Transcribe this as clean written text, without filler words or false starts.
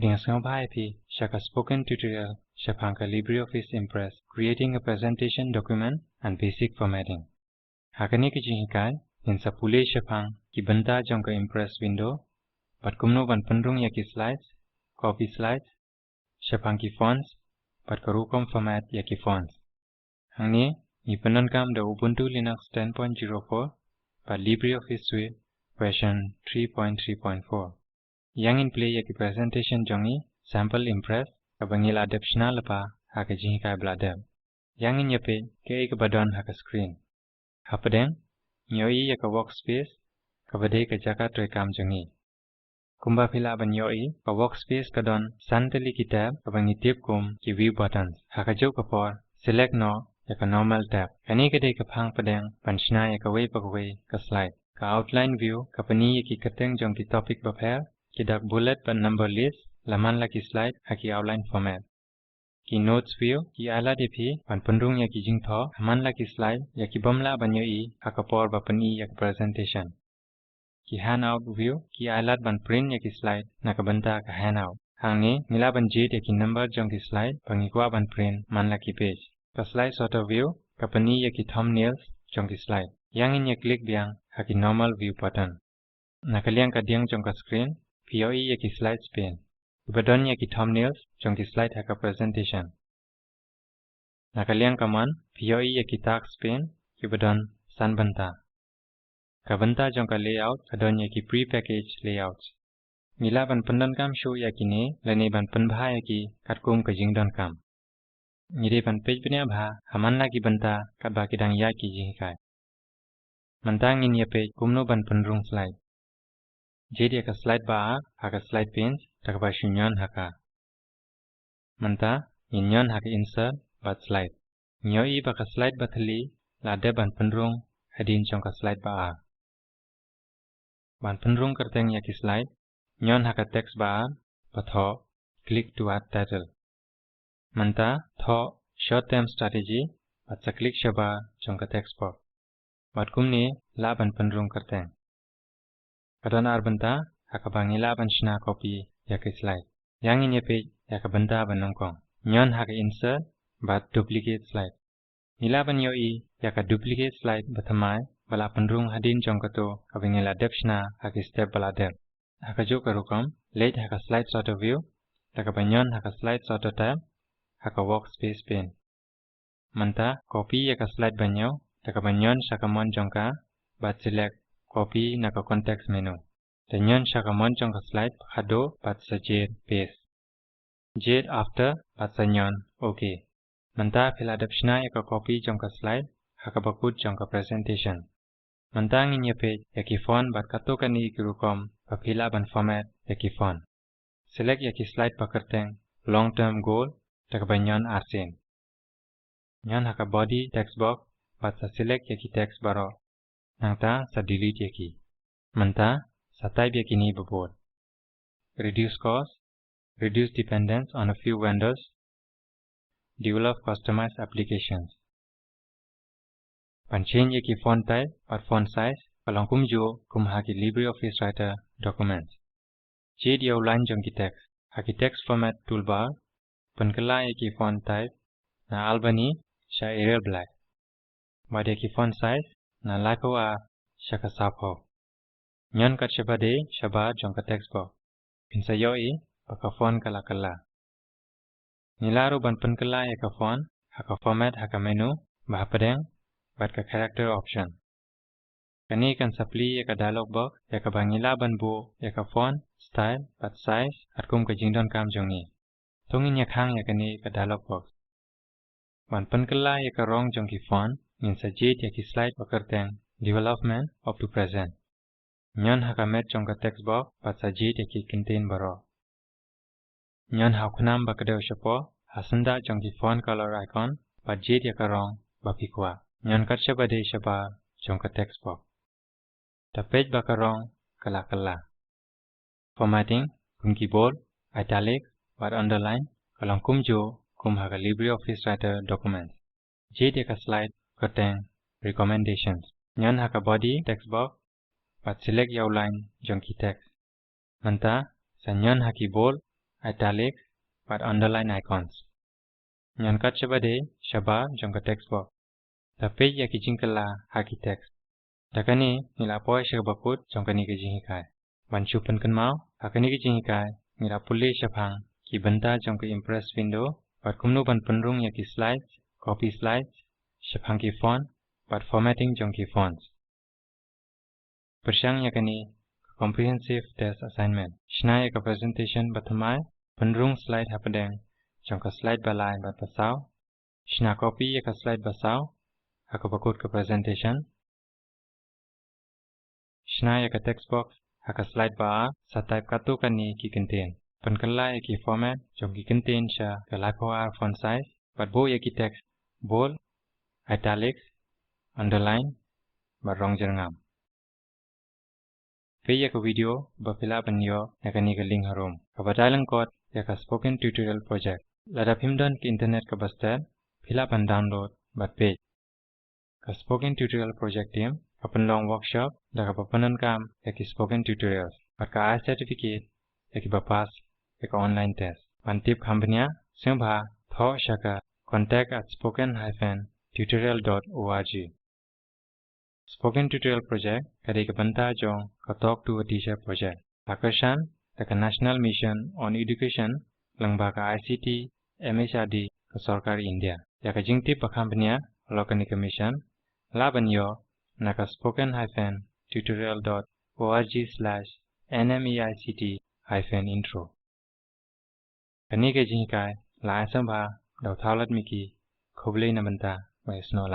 Ringasngabhai Shaka spoken tutorial Shapanka LibreOffice Impress creating a presentation document and basic formatting. Hakani ki jingkai in sapule Shapang ki banta jongka Impress window but kumno ban pendrung yaki slides, copy slides, Shapang ki fonts, but karukom format yaki fonts. Hangni ni pendankam da Ubuntu Linux 10.04 but LibreOffice Suite version 3.3.4. Yang in play yaki presentation jongi sample Impress kabangil adaptiona lapa haka jingkai bladem. Yang in yape ke ek badon haka screen. Hapadeng nyoi yaka workspace kabade ka jaka toykam jongi. Kumba phila ban nyoi ka workspace kadon santali ki tab kabangi tip kum ki view buttons haka jo kapor select no yaka normal tab. Kani kade ka phang padeng panchna yaka way pagway ka slide. Ka outline view kapani yaki kateng jong ki topic bapher ki dak bullet but number list laman laki slide haki outline format. Ki notes view ki ala depi pan pendrung yaki jingtho haman laki slide yaki bamla banyoi hakapor bapani yaki presentation. Ki handout view ki alat ban print yaki slide nakabanta ka handout. Hangni nila ban jet yaki number jong ki slide pangikwa ban print man laki page. Ka slide sorter view kapani yaki thumbnails jong ki slide. Yang in ya click biang haki normal view button. Nakaliang ka diang jong ka screen POE yaki slides pane. Ibadon yaki thumbnails jong ki slide haka presentation. Nakaliang ka man POE yaki tags pane ibadon sanbanta. Kabanta jong ka layout kadon yaki pre-packaged layouts. Mila ban pandan kam show yaki ne lane ban panbha yaki katkum ka jingdon kam. Ngide ban page bnya bha haman lagi banta kadba kidang yaki jingkai. Mantang in ya page kumno ban pendrung slide. Jadi ka slide ba haka slide panes takba shunyon haka. Manta inyon haka insert bat slide. Nyoi baka slide bathali lade ban pendrung hadin chong ka slide ba. Ban pendrung kerteng yaki slide nyon haka text ba batho click to add title. Manta tho short term strategy bat sa click shaba chong ka text box. Bat kumni la ban pendrung kerteng. Kadon arbanta haka bangila ban shna copy yaki slide. Yang in page yaka banta ban nongkong. Nyon haka insert bat duplicate slide. Nila ban yoi yaka duplicate slide bathamai bala pendrung hadin jongkato kabingila depshna haki step bala dep. Haka jo karukom late haka slide sorter view taka banyon haka slide sorter tab haka workspace pane. Manta copy yaka slide banyo taka banyon shakamon jongka bat select copy naka context menu. Danyon shakamon jongka slide hado bat sajet paste. Jet after bat sanyon okay. Manta phila adaptiona yaka copy jongka slide haka bakut jongka presentation. Mantang in page yaki font bat katokani kirukom paphila ban format yaki font. Select yaki slide pakerteng long term goal taka banyon arsen. Nyan haka body text box bat sa select yaki text baro. Nangta sa delete yaki. Manta sa type yaki ni babot. Reduce cost, reduce dependence on a few vendors, develop customized applications. Pan change yaki font type or font size kalong kumjo kum haki LibreOffice Writer documents. Jade yaw line jong ki text haki text format toolbar pan kala yaki font type na Albany sha Arial black. Bad yaki font size na lako a shaka sapho. Nyan kat shabade shaba jong ka text box. Pinsa yoi baka font kala kala. Nilaro ban pan kala yaka font haka format haka menu bahapadeng bat ka character option. Kani kan sapli yaka dialog box yaka bangila ban bo yaka font style bat size at kum ka jingdon kam jongi. Tongin yakhang yaka ni ka dialog box. Ban pan kala yaka rong jong ki font min sajit yaki slide bakerteng development up to present. Nyon haka met jong ka text box bat sajit yaki contain baro. Nyon hakunam bakadeo shapo hasanda jong ki font color icon bat jit yaka rong bapikwa. Nyon kat shabade shaba jong ka text box. Ta page bakarong kala kala. Formatting kum keyboard italic bat underline kalong kumjo kum haka LibreOffice Writer documents. Jit yaka slide kerteng recommendations. Nyon haka body text box bat select yaw line jong ki text. Manta sa nyon haki bold italics, but underline icons. Nyan kat shabade shaba jongka text box. The page yaki jingkala haki text. Dakani nila poy shabakut jongka ni kejinghikai. Banchupan kanmau hakani kejinghikai nila pulle shabhang ki banta jongka impress window, but kumnu ban penrung yaki slides, copy slides, shabhang ki font, but formatting jongki fonts. Persyang yakani comprehensive test assignment. Shnaya ka presentation bathamai penrung slide hapadeng jongka slide balai bat basau. Shna copy yaka slide basau hakapakut ka presentation. Shna yaka text box haka slide ba sa type katu kani ki contain. Penkala yaki format jongki contain sha ka lipoar font size, but bo yaki text bold, italics, underline, but rong jerngam. Pay yaka video ba fila banyo yakani ka link harom. Kabatalang kot yaka spoken tutorial project. Lada pimdan ki internet ka bastel fila ban download but page. Ka spoken tutorial project team kapan long workshop daga papanan kam yaki spoken tutorials. But ka I certificate yaki ba pass yaka online test. Pantip company sembha tho shaka contact@spoken-tutorial.org. Spoken Tutorial Project kari ka banta jong ka Talk to a Teacher project. Akarshan ka National Mission on Education langba ka ICT MHRD ka Sarkar India. Ya ka jingtip pa company lokani ka mission laban yo na ka spoken-tutorial.org/nmeict-intro. Kani ka jingkai la asam ba daw thalat miki khoblei na banta wa snola.